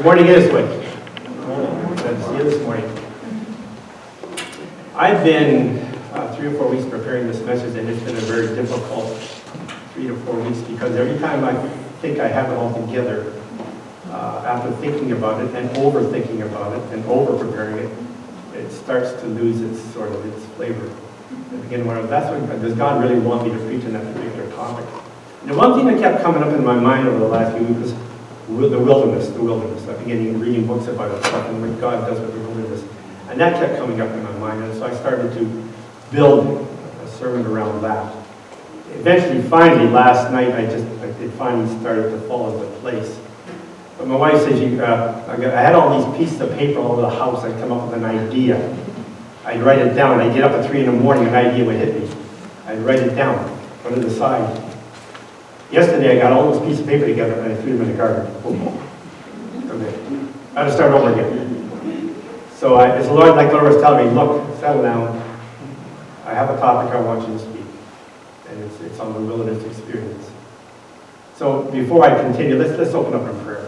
Morning is what? Glad to see you this morning. I've been 3 or 4 weeks preparing this message, and it's been a very difficult 3 to 4 weeks because every time I think I have it all together, after thinking about it and overthinking about it and over-preparing it, it starts to lose its flavor. And again, that's what, does God really want me to preach on that particular topic? And the one thing that kept coming up in my mind over the last few weeks was the wilderness. I began reading books about it, stuff and what God does with the wilderness. And that kept coming up in my mind, and so I started to build a sermon around that. Eventually, finally, last night, it finally started to fall into place. But my wife says, I had all these pieces of paper all over the house. I'd come up with an idea. I'd write it down. I'd get up at 3 in the morning, an idea would hit me. I'd write it down, put it aside. Yesterday, I got all those pieces of paper together, and I threw them in the garbage. Okay. I had to start over again. So as the Lord was telling me, look, settle down. I have a topic I want you to speak, and it's on the wilderness experience. So before I continue, let's open up in prayer.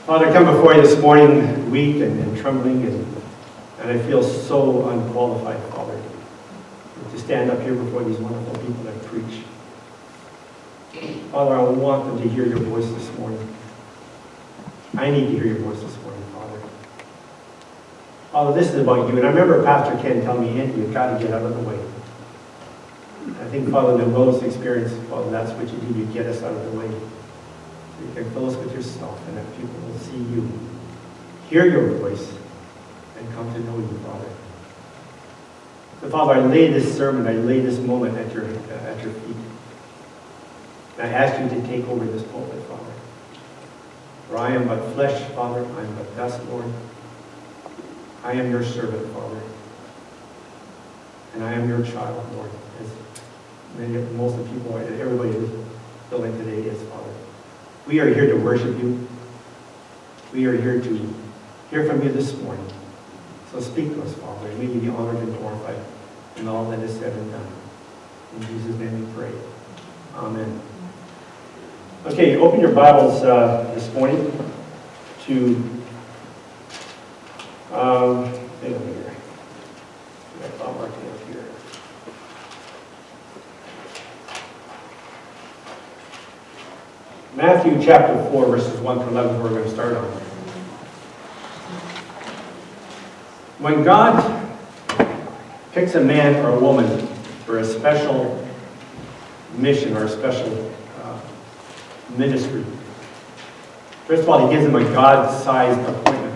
Father, I come before you this morning, weak and trembling, and I feel so unqualified, Father, to stand up here before these wonderful people that preach. Father, I want them to hear your voice this morning. I need to hear your voice this morning, Father. Father, this is about you. And I remember Pastor Ken telling me, Andy, you've got to get out of the way. I think, Father, the wilderness experience, Father, that's what you do. You get us out of the way. So you can fill us with yourself, and that people will see you, hear your voice, and come to know you, Father. So, Father, I lay this sermon, I lay this moment at your feet. And I ask you to take over this pulpit, Father. For I am but flesh, Father. I am but dust, Lord. I am your servant, Father. And I am your child, Lord. As most of the people, everybody who's building today is, Father. We are here to worship you. We are here to hear from you this morning. So speak to us, Father, and we give you honor and glorify in all that is said and done. In Jesus' name we pray. Amen. Okay, open your Bibles this morning to, stay over here. I thought marking up here. Matthew chapter 4, verses 1 to 11, we're going to start on. When God picks a man or a woman for a special mission or a special ministry, first of all, he gives them a God-sized appointment.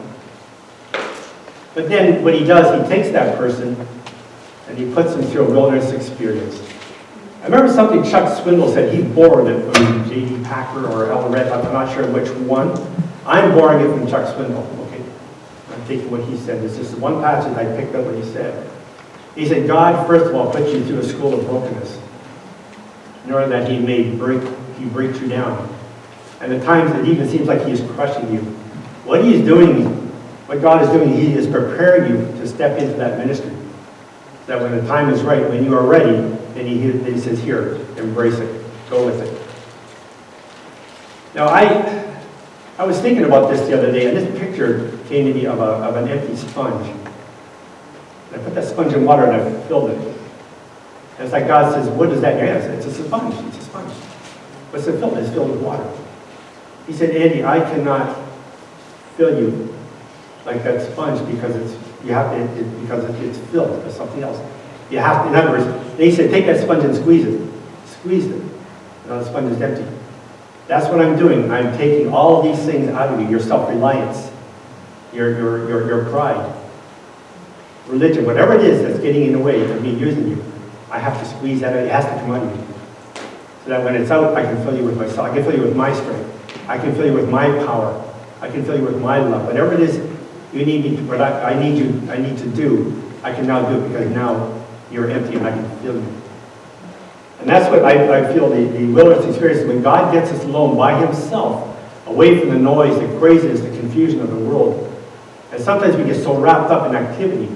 But then what he does, he takes that person and he puts them through a wilderness experience. I remember something Chuck Swindoll said. He borrowed it from J.D. Packer or Ellen Red. I'm not sure which one. I'm borrowing it from Chuck Swindoll. Okay, I'm taking what he said. This is one passage I picked up what he said. He said, God, first of all, puts you through a school of brokenness in order that he breaks you down. And at times it even seems like he is crushing you. What he is doing, what God is doing, he is preparing you to step into that ministry. That when the time is right, when you are ready, then he says, here, embrace it. Go with it. Now, I was thinking about this the other day, and this picture came to me of an empty sponge. I put that sponge in water and I filled it. And it's like God says, what is that? Yes, it's a sponge. It's a sponge. What's it filled? It's filled with water. He said, Andy, I cannot fill you like that sponge because it's filled with something else. You have to, in other words, they said, take that sponge and squeeze it. Squeeze it. Now the sponge is empty. That's what I'm doing. I'm taking all these things out of you, your self-reliance, your pride, religion, whatever it is that's getting in the way of me using you. I have to squeeze that out. It has to come out of you. So that when it's out, I can fill you with myself. I can fill you with my strength. I can fill you with my power. I can fill you with my love. Whatever it is you need me to, what I need to do, I can now do it because now you're empty and I can fill you. And that's what I feel the wilderness experience is when God gets us alone by himself, away from the noise, the craziness, the confusion of the world. And sometimes we get so wrapped up in activity,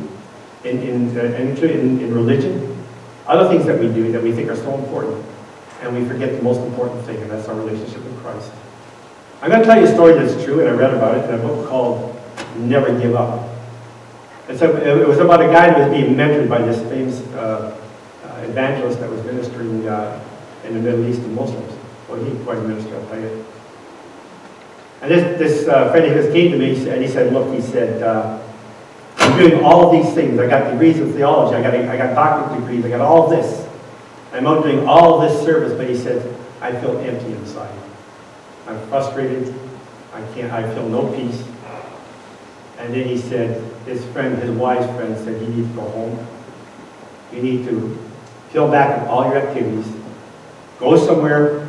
in religion, other things that we do that we think are so important, and we forget the most important thing, and that's our relationship with Christ. I'm going to tell you a story that's true, and I read about it in a book called Never Give Up. It was about a guy that was being mentored by this famous evangelist that was ministering in the Middle East to Muslims. Well, he quite a minister, I'll tell you. And this friend of his came to me and he said, look, he said, I'm doing all of these things. I got degrees in theology, I got doctorate degrees, I got all this. I'm out doing all this service, but he said, I feel empty inside. I'm frustrated, I feel no peace. And then he said, his wise friend said, you need to go home. You need to fill back all your activities. Go somewhere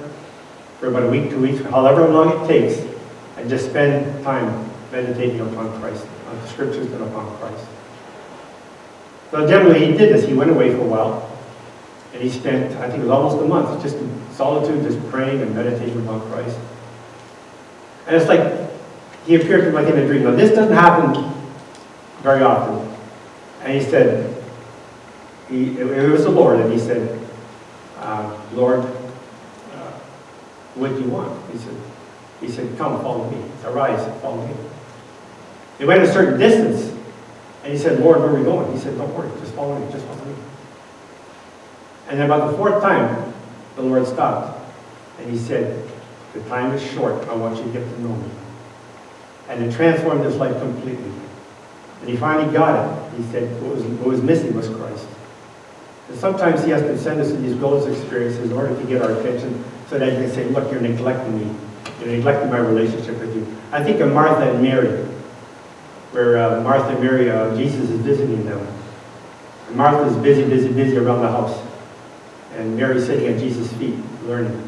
for about a week, 2 weeks, however long it takes, and just spend time meditating upon Christ, on the scriptures and upon Christ. So generally he did this. He went away for a while, and he spent, I think it was almost a month, just in solitude, just praying and meditating upon Christ. And it's like, he appeared to him like in a dream. Now this doesn't happen very often. And he said, it was the Lord, and he said, Lord, what do you want? He said, come, follow me. Arise, follow me. They went a certain distance, and he said, Lord, where are we going? He said, don't worry, just follow me, just follow me. And then about the fourth time, the Lord stopped, and he said, the time is short, I want you to get to know me. And it transformed his life completely. And he finally got it. He said, what was missing was Christ. And sometimes he has to send us these wilderness experiences in order to get our attention, so that he can say, look, you're neglecting me. You're neglecting my relationship with you. I think of Martha and Mary, where Martha and Mary, Jesus is visiting them. And Martha is busy around the house. And Mary's sitting at Jesus' feet, learning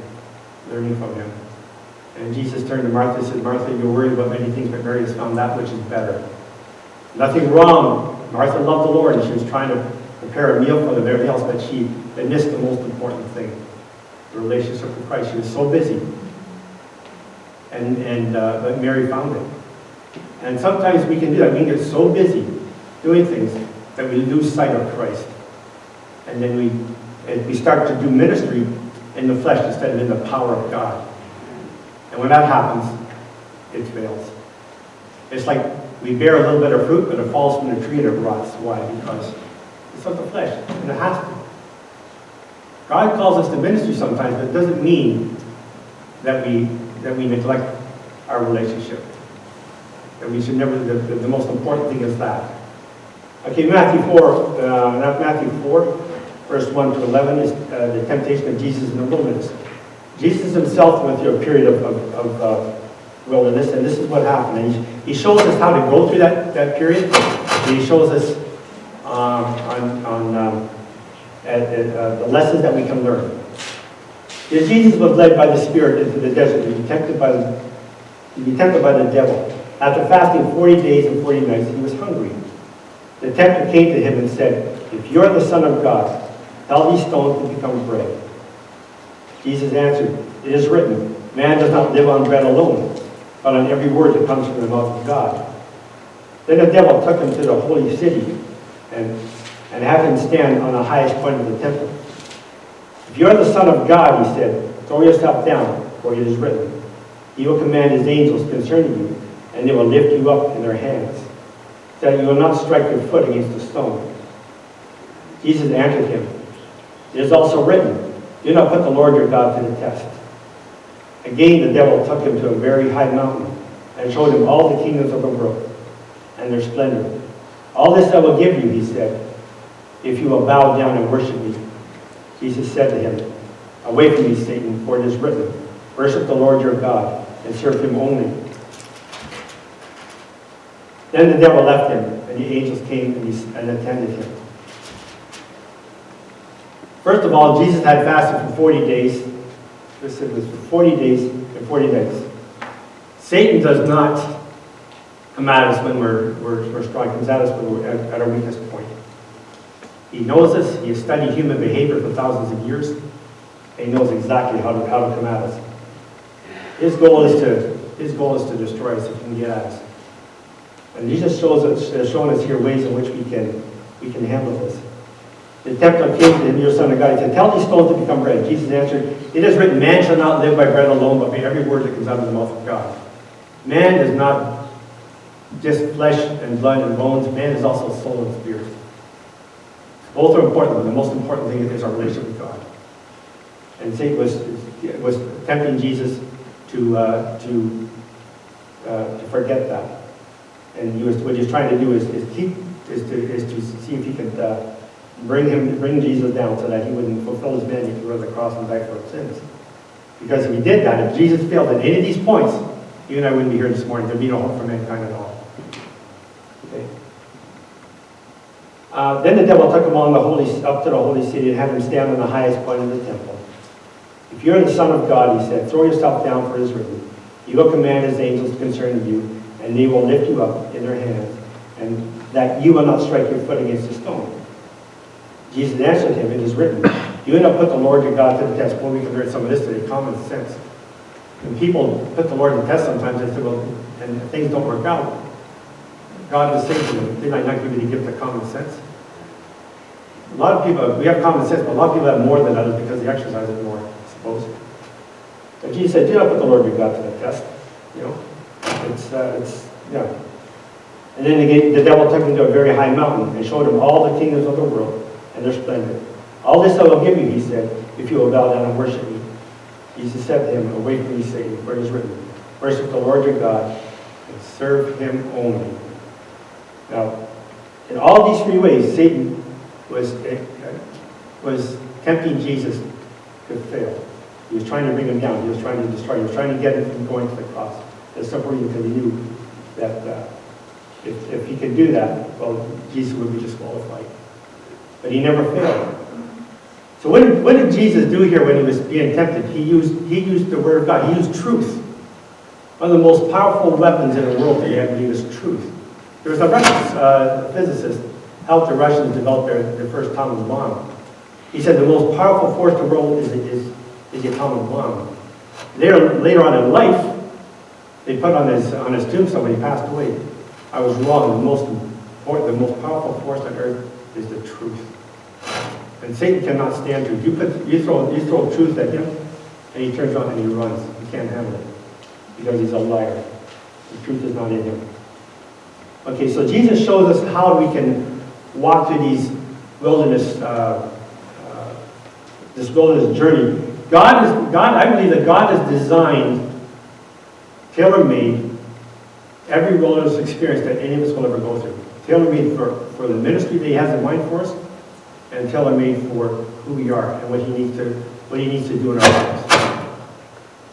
from him. And Jesus turned to Martha and said, Martha, you're worried about many things, but Mary has found that which is better. Nothing wrong. Martha loved the Lord, and she was trying to prepare a meal for them, everything else, but she had missed the most important thing, the relationship with Christ. She was so busy. But Mary found it. And sometimes we can do that. We can get so busy doing things that we lose sight of Christ. And then we start to do ministry in the flesh instead of in the power of God. And when that happens, it fails. It's like we bear a little bit of fruit, but it falls from the tree and it rots. Why? Because it's of the flesh, and it has to. God calls us to ministry sometimes, but it doesn't mean that we neglect our relationship. That we should never, the most important thing is that. Okay, Matthew 4, verse 1 to 11 is the temptation of Jesus in the wilderness. Jesus himself went through a period of wilderness, and this is what happened. And he shows us how to go through that period. And he shows us the lessons that we can learn. Yet Jesus was led by the Spirit into the desert to be tempted by the devil. After fasting 40 days and 40 nights, he was hungry. The tempter came to him and said, if you are the Son of God, tell these stones to become bread. Jesus answered, it is written, man does not live on bread alone, but on every word that comes from the mouth of God. Then the devil took him to the holy city and had him stand on the highest point of the temple. If you are the Son of God, he said, throw yourself down, for it is written, he will command his angels concerning you, and they will lift you up in their hands, so that you will not strike your foot against a stone. Jesus answered him, it is also written, do not put the Lord your God to the test. Again the devil took him to a very high mountain, and showed him all the kingdoms of the world, and their splendor. All this I will give you, he said, if you will bow down and worship me. Jesus said to him, away from me, Satan, for it is written, worship the Lord your God, and serve him only. Then the devil left him, and the angels came and attended him. First of all, Jesus had fasted for 40 days. This was for 40 days and 40 nights. Satan does not come at us when we're strong. He comes at us when we're at our weakest point. He knows us. He has studied human behavior for thousands of years. And he knows exactly how to come at us. His goal is to destroy us if he can get at us. And Jesus has shown us here ways in which we can handle this. The tempter came to him, "You Son of God." He said, "Tell these stones to become bread." Jesus answered, "It is written, man shall not live by bread alone, but by every word that comes out of the mouth of God." Man is not just flesh and blood and bones. Man is also soul and spirit. Both are important, but the most important thing is our relationship with God. And Satan was tempting Jesus to forget that. And what he's trying to do is to see if he could bring Jesus down so that he wouldn't fulfill his mandate to go to the cross and die for our sins. Because if he did that, if Jesus failed at any of these points, you and I wouldn't be here this morning. There'd be no hope for mankind at all. Okay. Then the devil took him up to the holy city and had him stand on the highest point of the temple. "If you're the Son of God," he said, "throw yourself down, for it is written, He will command His angels concerning you, and they will lift you up in their hands, and that you will not strike your foot against a stone." Jesus answered him, "It is written, you will not put the Lord your God to the test." Well, we can learn some of this today, common sense. When people put the Lord to the test sometimes, they say, well, and things don't work out, God is saying to them, "Did I not give you the gift of common sense?" A lot of people, we have common sense, but a lot of people have more than others because they exercise it more, I suppose. But Jesus said, "Do not put the Lord your God to the test." You know, yeah. And then the devil took him to a very high mountain and showed him all the kingdoms of the world and their splendor. "All this I will give you," he said, "if you will bow down and worship me." Jesus said to him, "Away from me, Satan, for it is written, worship the Lord your God and serve Him only." Now, in all these three ways, Satan was tempting Jesus to fail. He was trying to bring him down. He was trying to destroy him. He was trying to get him from going to the cross. That's something because he knew that if he could do that, well, Jesus would be disqualified. But he never failed. So what did Jesus do here when he was being tempted? He used the Word of God. He used truth. One of the most powerful weapons in the world that you have to use is truth. There was a Russian physicist helped the Russians develop their first atomic bomb. He said the most powerful force in the world is the atomic bomb. Later on in life, they put on his tombstone when he passed away, "I was wrong. The most powerful force on earth is the truth." And Satan cannot stand truth. You throw truth at him, and he turns around and he runs. He can't handle it because he's a liar. The truth is not in him. Okay, so Jesus shows us how we can walk through these wilderness, this wilderness journey. I believe that God has designed, tailor-made, every wilderness experience that any of us will ever go through. Tailor-made for the ministry that He has in mind for us, and tailor-made for who we are and what He needs to do in our lives.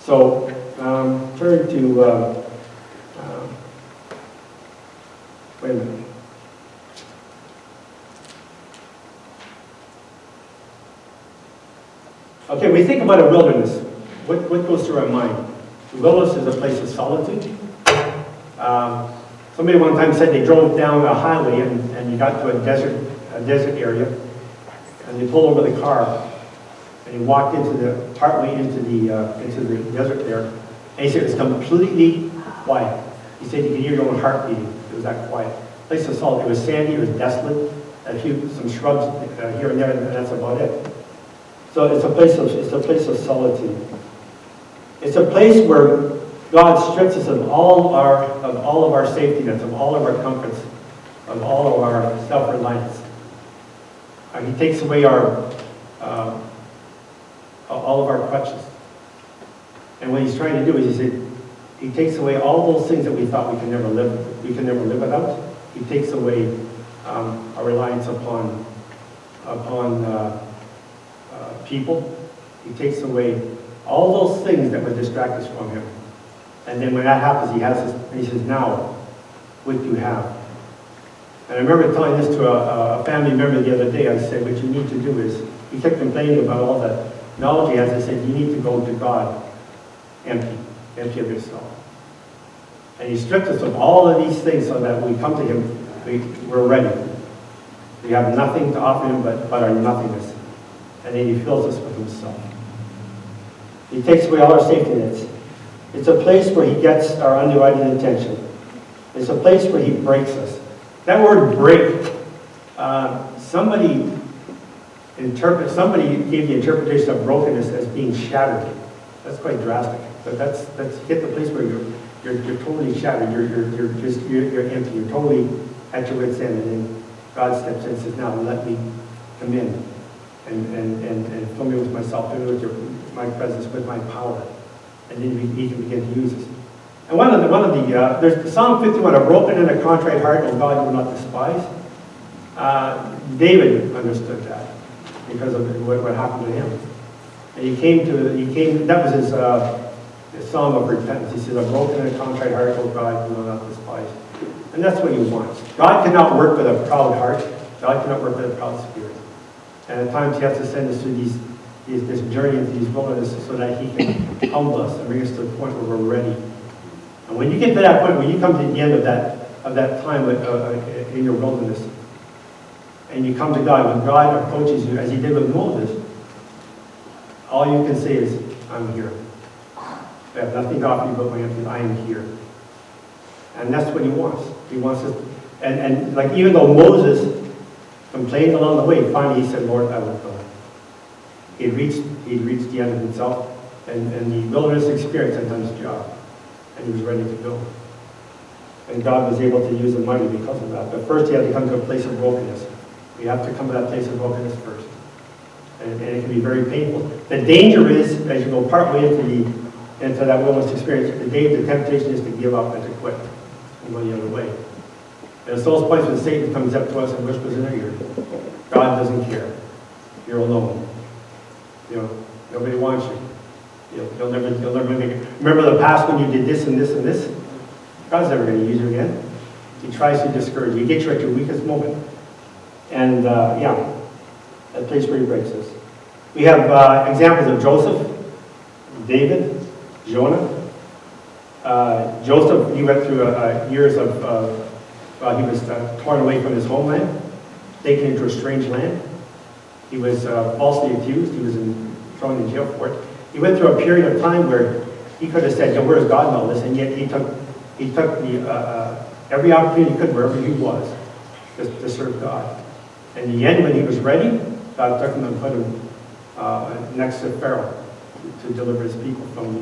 So, turn to, wait a minute. Okay, we think about a wilderness. What goes through our mind? The wilderness is a place of solitude. Somebody one time said they drove down a highway and you got to a desert area, and they pulled over the car, and he walked partway into the desert there, and he said it was completely quiet. He said you could hear your own heart beating. It was that quiet. Place of solitude. It was sandy. It was desolate. Some shrubs here and there, and that's about it. So it's a place of solitude. It's a place where God strips us of all of our safety nets, of all of our comforts, of all of our self-reliance. He takes away all of our crutches. And what He's trying to do is He takes away all those things that we thought we can never live without. He takes away our reliance upon people. He takes away all those things that would distract us from Him. And then when that happens, He says, "Now, what do you have?" And I remember telling this to a family member the other day. I said, what you need to do is, he kept complaining about all the knowledge he has. I said, you need to go to God empty of yourself. And He stripped us of all of these things so that when we come to Him, we're ready. We have nothing to offer Him but our nothingness. And then He fills us with Himself. He takes away all our safety nets. It's a place where He gets our undivided attention. It's a place where He breaks us. That word break, somebody somebody gave the interpretation of brokenness as being shattered. That's quite drastic. But that's hit the place where you're totally shattered. You're empty. You're totally at your wit's end. And then God steps in and says, "Now let me come in and fill me with myself, fill me with my presence, with my power." And then He can begin to use us. And there's Psalm 51, a broken and a contrite heart, O God, you will not despise. David understood that because of what happened to him. And that was his psalm of repentance. He says, a broken and a contrite heart, O God, you will not despise. And that's what He wants. God cannot work with a proud heart. God cannot work with a proud spirit. And at times He has to send us through this journey into these wildernesses so that He can humble us and bring us to the point where we're ready. And when you get to that point, when you come to the end of that time in your wilderness, and you come to God, when God approaches you, as He did with Moses, all you can say is, "I'm here. I have nothing to offer you but my empty. I am here." And that's what He wants. He wants us. And like even though Moses complained along the way, finally he said, "Lord, I will go." He'd reached the end of himself, and the wilderness experience had done its job, and he was ready to go. And God was able to use him mightily because of that. But first he had to come to a place of brokenness. We have to come to that place of brokenness first. And it can be very painful. The danger is, as you go partway into that wilderness experience, the temptation is to give up and to quit and go the other way. And it's those points when Satan comes up to us and whispers in our ear, God doesn't care. You're alone. Nobody wants you. You'll never make it. Remember the past when you did this and this and this? God's never going to use you again. He tries to discourage you. He gets you at your weakest moment. And that place where He breaks us. We have examples of Joseph, David, Jonah. Joseph, he went through years of, he was torn away from his homeland, taken into a strange land. He was falsely accused. He was thrown in jail for it. He went through a period of time where he could have said, where's God in all this? And yet he took every opportunity he could, wherever he was, to serve God. And in the end, when he was ready, God took him and put him next to Pharaoh to deliver his people from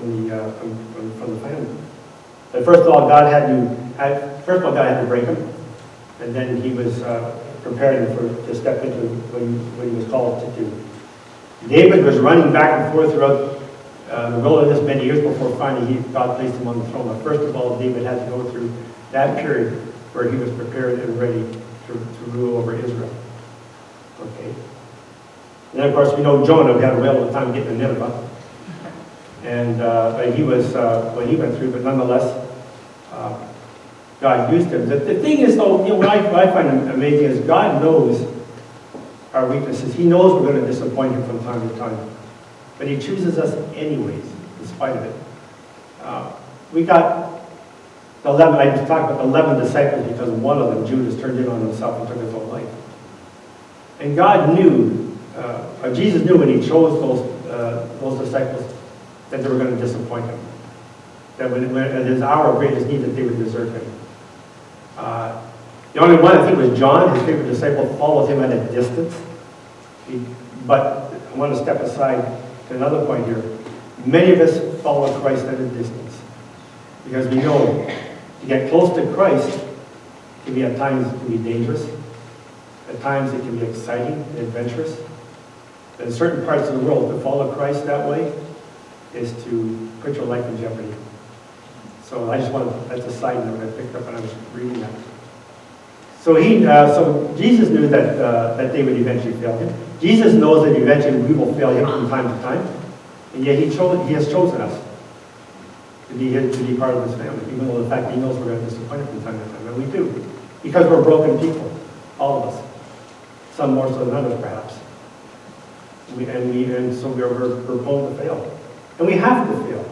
the famine. But first of all, God had to break him, and then He was preparing him to step into what he was called to do. David was running back and forth throughout the wilderness many years before finally God placed him on the throne. But first of all, David had to go through that period where he was prepared and ready to rule over Israel. Okay. And then, of course, we know Jonah. We had a whale of a time getting to Nineveh. And but he was what he went through. But nonetheless, God used him. The thing is, though, what I find amazing is God knows our weaknesses. He knows we're going to disappoint Him from time to time, but He chooses us anyways, in spite of it. We got the 11. I just talked about the 11 disciples because one of them, Judas, turned in on himself and took his own life. And God knew, Jesus knew when He chose those disciples that they were going to disappoint Him. That when at His hour of greatest need, that they would desert Him. The only one, I think, was John, his favorite disciple, followed Him at a distance. But I want to step aside to another point here. Many of us follow Christ at a distance because we know to get close to Christ can be at times it can be dangerous. At times it can be exciting and adventurous. But in certain parts of the world, to follow Christ that way is to put your life in jeopardy. So I just want that's a side note I picked up when I was reading that. So Jesus knew that they would eventually fail Him. Jesus knows that eventually we will fail Him from time to time, and yet He has chosen us to be part of His family, even though the fact He knows we're going to disappoint Him from time to time, and we do, because we're broken people, all of us. Some more so than others, perhaps. So we're prone to fail, and we have to fail.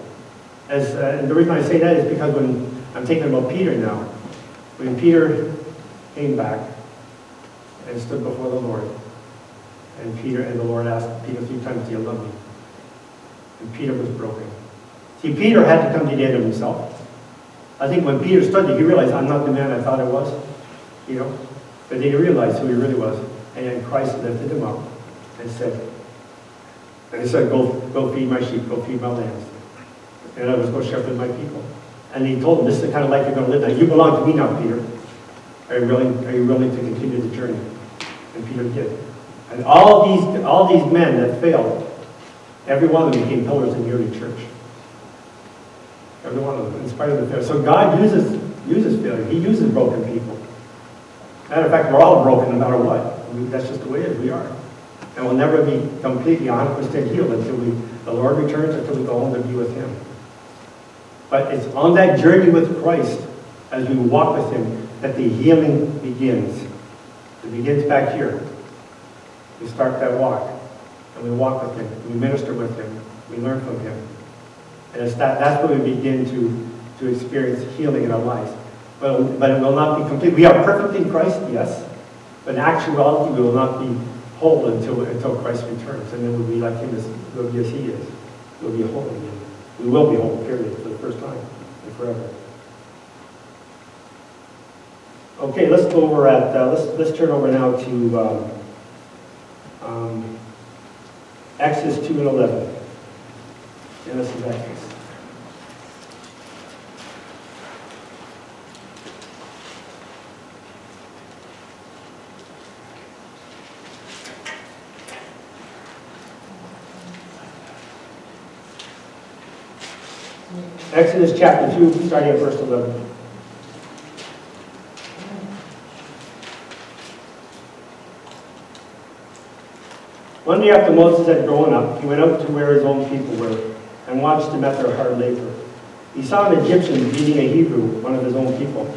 And the reason I say that is because when I'm thinking about Peter now, when Peter came back and stood before the Lord, and the Lord asked Peter 3 times, "Do you love me?" And Peter was broken. See, Peter had to come to the end of himself. I think when Peter stood there, he realized, I'm not the man I thought I was, But then he realized who he really was. And then Christ lifted him up and said, go feed my sheep, go feed my lambs. And I was go shepherd my people. And he told him, this is the kind of life you're going to live now. You belong to me now, Peter. Are you willing to continue the journey? And Peter did. And all these men that failed, every one of them became pillars in the early church. Every one of them, in spite of the failure. So God uses failure. He uses broken people. Matter of fact, we're all broken no matter what. That's just the way it is. We are. And we'll never be completely 100% healed until the Lord returns, until we go home to be with Him. But it's on that journey with Christ, as we walk with Him, that the healing begins. It begins back here. We start that walk, and we walk with Him. We minister with Him. We learn from Him. And that's when we begin to experience healing in our lives. But it will not be complete. We are perfect in Christ, yes. But in actuality, we will not be whole until Christ returns. And then we'll be like Him we'll be as He is. We'll be whole again. We will be whole, period, for the first time and forever. Okay, let's go over at, let's turn over now to Exodus 2:11. Genesis, Exodus. Exodus chapter 2, starting at verse 11. One day after Moses had grown up, he went out to where his own people were and watched them at their hard labor. He saw an Egyptian beating a Hebrew, one of his own people.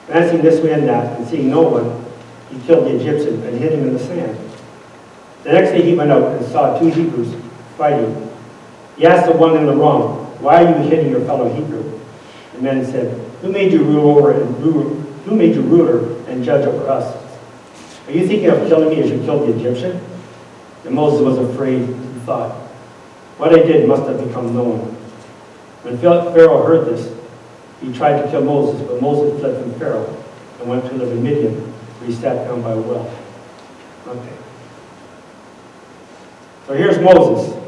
Glancing this way and that, and seeing no one, he killed the Egyptian and hid him in the sand. The next day he went out and saw two Hebrews fighting. He asked the one in the wrong, "Why are you hitting your fellow Hebrew?" The man said, Who made you ruler and judge over us? Are you thinking of killing me as you killed the Egyptian? And Moses was afraid and thought, what I did must have become known. When Pharaoh heard this, he tried to kill Moses, but Moses fled from Pharaoh and went to live in Midian, where he sat down by a well. Okay. So here's Moses.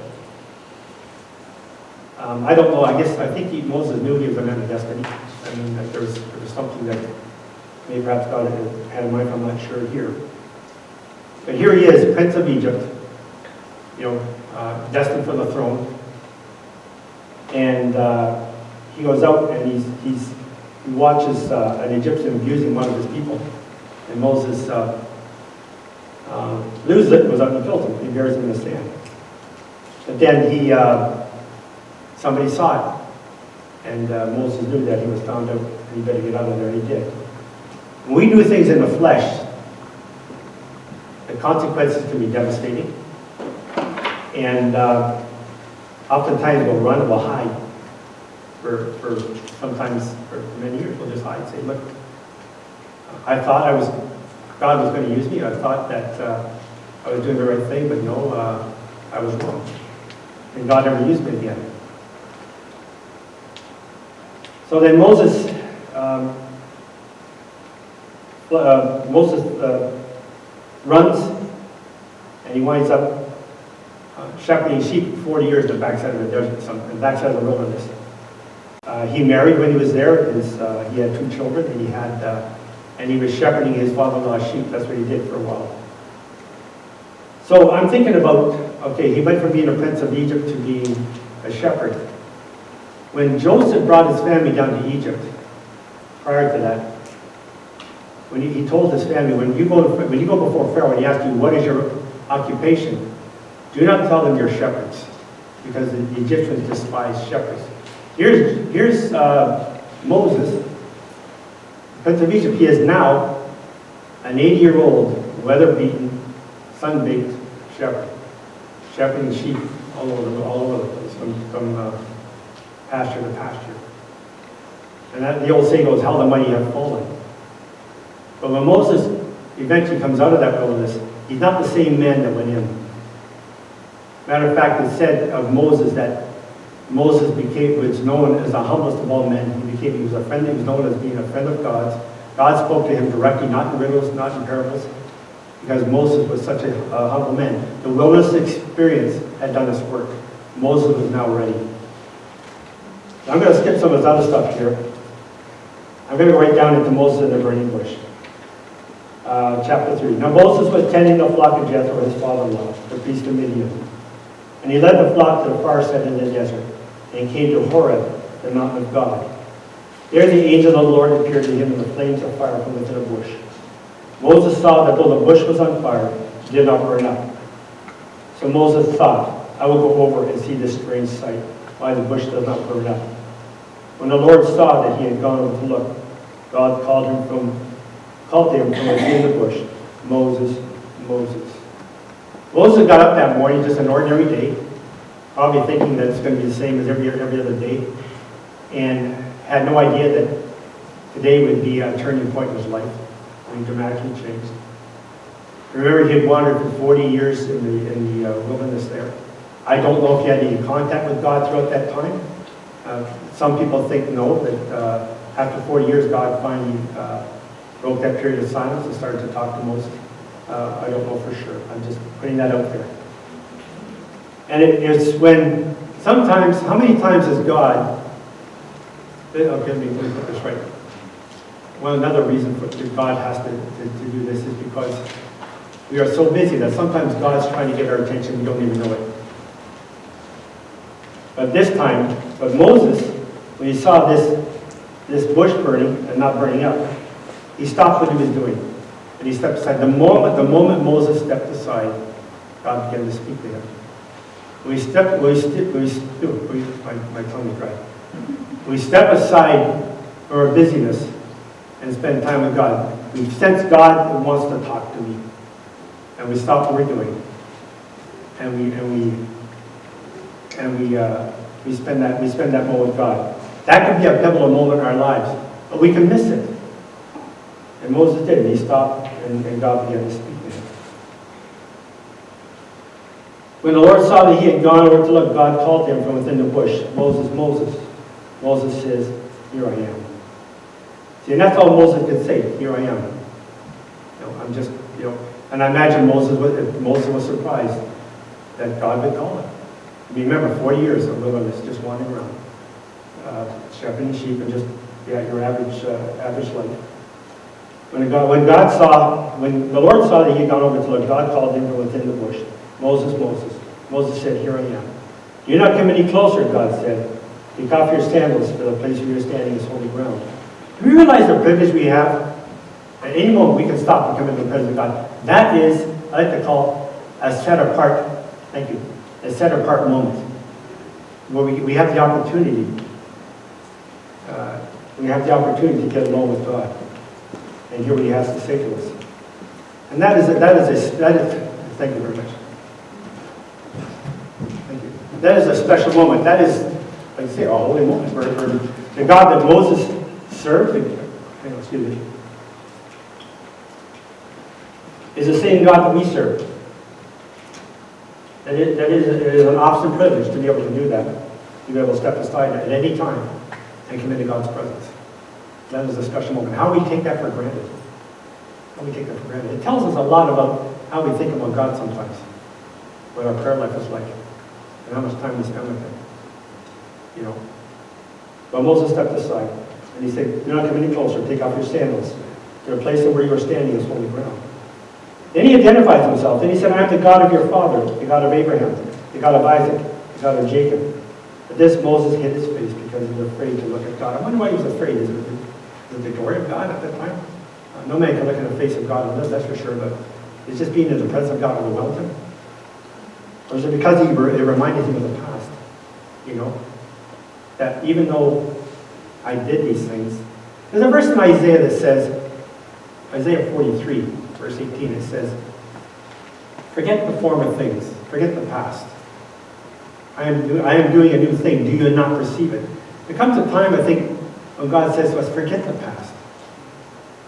I don't know, I think Moses knew he was a man of destiny. I mean, that there was something that maybe perhaps God had in mind, I'm not sure here. But here he is, Prince of Egypt, destined for the throne. And he goes out and he watches an Egyptian abusing one of his people. And Moses loses it, goes out and kills him. He buries him in the sand. But then somebody saw it. And Moses knew that he was found out and he better get out of there, and he did. When we do things in the flesh, the consequences can be devastating. And oftentimes we'll run and we'll hide. Sometimes for many years we'll just hide, say, look, I thought God was going to use me. I thought that I was doing the right thing, but no, I was wrong. And God never used me again. So then Moses runs, and he winds up shepherding sheep for 40 years in the backside of the desert, in the backside of the wilderness. He married when he was there. He had 2 children, and he was shepherding his father-in-law's sheep. That's what he did for a while. So I'm thinking about, he went from being a prince of Egypt to being a shepherd. When Joseph brought his family down to Egypt, prior to that, when he told his family, when you go before Pharaoh and he asks you, what is your occupation? Do not tell them you're shepherds, because the Egyptians despise shepherds. Here's Moses, Prince of Egypt. He is now an 80-year-old, weather-beaten, sun-baked shepherd, shepherding sheep all over the place, from pasture to pasture. And the old saying goes, how the mighty have fallen. But when Moses eventually comes out of that wilderness, he's not the same man that went in. Matter of fact, it's said of Moses that Moses was known as the humblest of all men. He was a friend. He was known as being a friend of God's. God spoke to him directly, not in riddles, not in parables. because Moses was such a humble man. The wilderness experience had done its work. Moses was now ready. Now I'm going to skip some of this other stuff here. I'm going to go right down into Moses in the burning bush. Chapter 3. Now Moses was tending the flock of Jethro, his father-in-law, the priest of Midian. And he led the flock to the far side of the desert, and came to Horeb, the mountain of God. There the angel of the Lord appeared to him in the flames of fire from within a bush. Moses saw that though the bush was on fire, it did not burn up. So Moses thought, I will go over and see this strange sight, why the bush does not burn up. When the Lord saw that he had gone over to look, God called to him from within the bush, Moses, Moses. Moses got up that morning, just an ordinary day, probably thinking that it's going to be the same as every other day, and had no idea that today would be a turning point in his life. He dramatically changed. Remember, he had wandered for 40 years in the wilderness there. I don't know if he had any contact with God throughout that time. Some people think no, that after 40 years, God finally broke that period of silence and started to talk to Moses. I don't know for sure. I'm just putting that out there. And it's when sometimes, how many times has God, okay, let me put this right. Well, another reason for God has to do this is because we are so busy that sometimes God's trying to get our attention, we don't even know it. But this time, Moses, when he saw this bush burning and not burning up, he stopped what he was doing. And he stepped aside. The moment Moses stepped aside, God began to speak to him. My tongue is dry. We step aside from our busyness and spend time with God. We sense God wants to talk to me. And we stop what we're doing. And we spend that moment with God. That could be a pivotal moment in our lives, but we can miss it. And Moses did. He stopped, and God began to speak to him. When the Lord saw that he had gone over to look, God called him from within the bush, Moses, Moses. Moses says, here I am. See, and that's all Moses could say, here I am. And I imagine Moses was surprised that God would call him. Remember, 40 years of wilderness, just wandering around, shepherding sheep and just your average life. When the Lord saw that he had gone over to look, God called him from within the bush, Moses, Moses. Moses said, here I am. Do not come any closer, God said. Take off your sandals, for the place where you're standing is holy ground. Do we realize the privilege we have? At any moment we can stop and come into the presence of God. That is, I like to call a set apart, thank you, a set apart moment. Where we have the opportunity. We have the opportunity to get along with God and hear what he has to say to us. And that is thank you very much. Thank you. That is a special moment. That is, like I say, a holy moment for the God that Moses served, is the same God that we serve. It is an awesome privilege to be able to do that, to be able to step aside at any time and come into God's presence. That is a special moment. How we take that for granted. It tells us a lot about how we think about God sometimes, what our prayer life is like, and how much time we spend with him. But Moses stepped aside, and he said, do not come any closer, take off your sandals. To a place where you are standing is holy ground. Then he identifies himself. Then he said, I am the God of your father, the God of Abraham, the God of Isaac, the God of Jacob. But this Moses hid his face because he was afraid to look at God. I wonder why he was afraid. Is it the glory of God at that time? No man can look in the face of God and live, that's for sure, but it's just being in the presence of God overwhelmed him. Or is it because it reminded him of the past? That even though I did these things, there's a verse in Isaiah that says, Isaiah 43, verse 18, it says, forget the former things, forget the past. I am doing a new thing, do you not perceive it? There comes a time, I think, when God says to us, forget the past.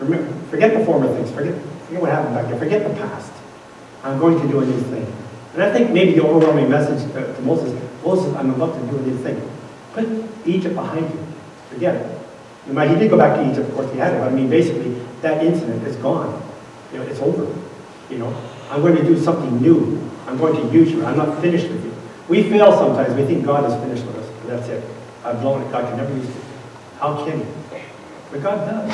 Remember, forget the former things, forget what happened back there, forget the past. I'm going to do a new thing. And I think maybe the overwhelming message to Moses, I'm about to do a new thing. Put Egypt behind you. Forget it. He did go back to Egypt, of course he had it, but basically, that incident is gone. It's over. You know, I'm going to do something new. I'm going to use you. I'm not finished with you. We fail sometimes. We think God is finished with us. But that's it. I've blown it. God can never use it. How can he? But God does.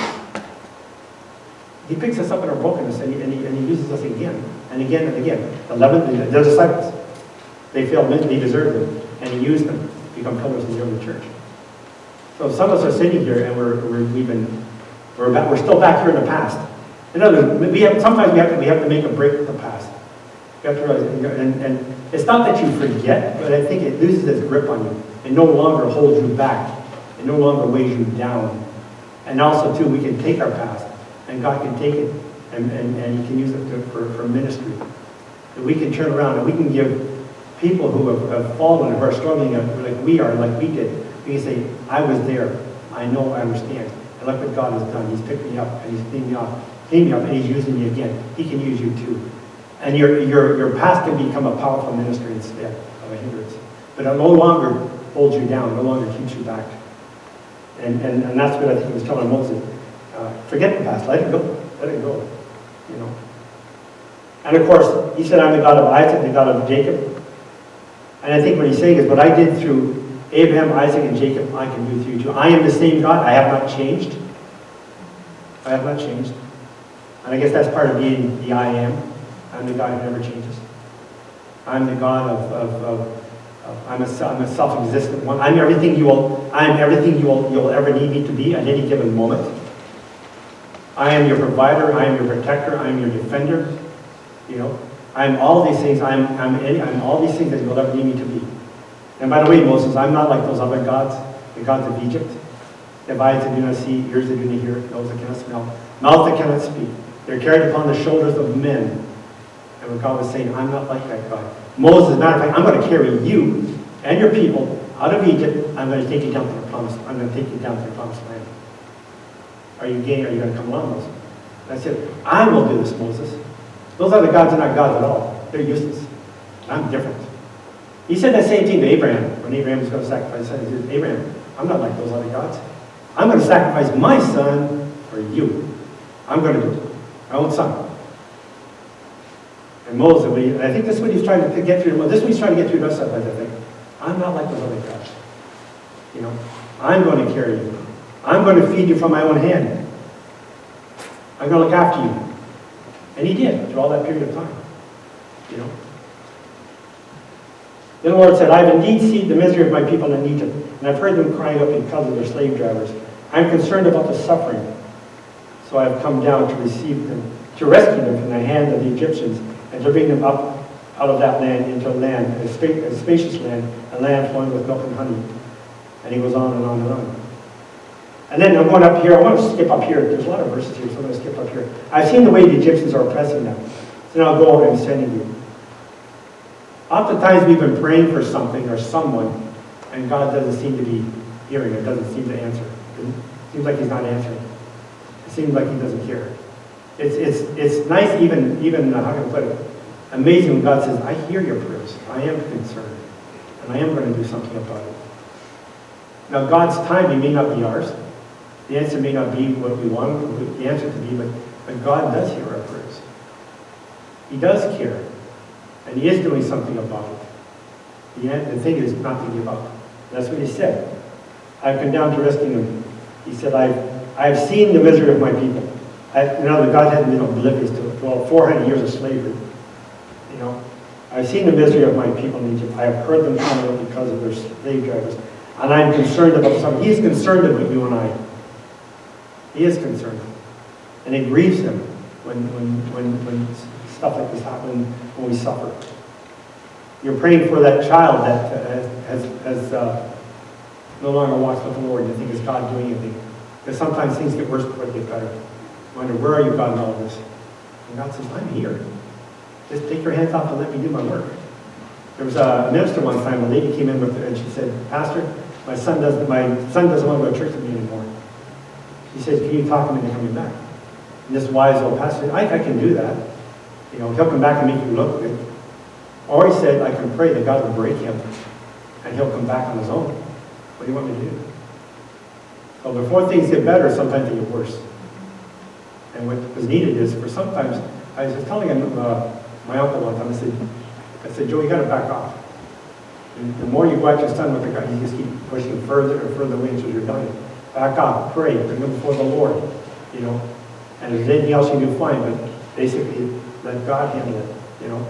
He picks us up in our brokenness and he uses us again and again and again. The disciples, they failed mentally, they deserved them, and he used them to become pillars in the early church. So some of us are sitting here and we're still back here in the past. In other words, sometimes we have to make a break with the past. You have to realize, and it's not that you forget, but I think it loses its grip on you. It no longer holds you back. It no longer weighs you down. And also, too, we can take our past, and God can take it, and he can use it for ministry. And we can turn around, and we can give people who have fallen, who are struggling, like we are, like we did. We can say, I was there. I know, I understand. And look what God has done. He's picked me up, and he's cleaned me up, and he's using me again. He can use you, too. And your past can become a powerful ministry instead of a hindrance. But it no longer holds you down, no longer keeps you back. And that's what I think he was telling Moses. Forget the past, let it go. Let it go. You know. And of course, he said, I'm the God of Isaac, the God of Jacob. And I think what he's saying is, what I did through Abraham, Isaac, and Jacob, I can do through you too. I am the same God. I have not changed. I have not changed. And I guess that's part of being the I am. I'm the God who never changes. I'm the God I'm a self-existent one. I'm everything you'll ever need me to be at any given moment. I am your provider. I am your protector. I am your defender. You know, I'm all these things. I'm all these things that you'll ever need me to be. And by the way, Moses, I'm not like those other gods, the gods of Egypt. They have eyes that do not see, ears that do not hear, nose that cannot smell, mouth that cannot speak. They're carried upon the shoulders of men. And what God was saying, I'm not like that God. Moses, as a matter of fact, I'm going to carry you and your people out of Egypt. I'm going to take you down to the promised. I'm going to take you down to the promised land. Are you game? Are you going to come along, Moses? And I said, I will do this, Moses. Those other gods are not gods at all. They're useless. I'm different. He said that same thing to Abraham when Abraham was going to sacrifice his son. He said, Abraham, I'm not like those other gods. I'm going to sacrifice my son for you. I'm going to do it. My own son. And Moses, and I think this is what he's trying to get through. This is what he's trying to get through to us, I think. I'm not like those other gods. You know, I'm going to carry you. I'm going to feed you from my own hand. I'm going to look after you. And he did through all that period of time. You know. Then the Lord said, I have indeed seen the misery of my people in Egypt, and I've heard them crying out because of their slave drivers. I'm concerned about the suffering. So I have come down to receive them, to rescue them from the hand of the Egyptians, and to bring them up out of that land into a land, a spacious land, a land flowing with milk and honey. And he goes on and on and on. And then I'm going up here. I want to skip up here. There's a lot of verses here, so I'm going to skip up here. I've seen the way the Egyptians are oppressing them. So now go and I'm sending you. Oftentimes we've been praying for something or someone, and God doesn't seem to be hearing it, doesn't seem to answer. It seems like he's not answering. It seems like he doesn't care. It's nice, even how can I put it? Amazing when God says, I hear your prayers. I am concerned. And I am going to do something about it. Now, God's timing may not be ours. The answer may not be what we want the answer to be, but God does hear our prayers. He does care. And he is doing something about it. The thing is not to give up. That's what he said. I've come down to rescue them. He said, I've seen the misery of my people. God hadn't been oblivious to it. Well, 400 years of slavery. You know, I've seen the misery of my people in Egypt. I have heard them crying out because of their slave drivers. And I'm concerned about something. He is concerned about you and I. He is concerned. And it grieves him when stuff like this happens, when we suffer. You're praying for that child that has no longer walks with the Lord. You think, is God doing anything? Because sometimes things get worse before they get better. You wonder, where are you, God, in all this? And God says, I'm here. Just take your hands off and let me do my work. There was a minister one time, a lady came in with her and she said, Pastor, my son doesn't want to go to church with me anymore. She said, can you talk him into coming back? And this wise old pastor said, I can do that. You know, he'll come back and make you look good. Or he said, I can pray that God will break him and he'll come back on his own. What do you want me to do? So before things get better, sometimes they get worse. And what was needed is for sometimes I was telling him, my uncle one time, I said, Joe, you gotta back off. And the more you go at your son with the gun, you just keep pushing further and further away into rebellion. Back off, pray, bring him before the Lord, you know. And if there's anything else you do, fine, but basically let God handle it, you know.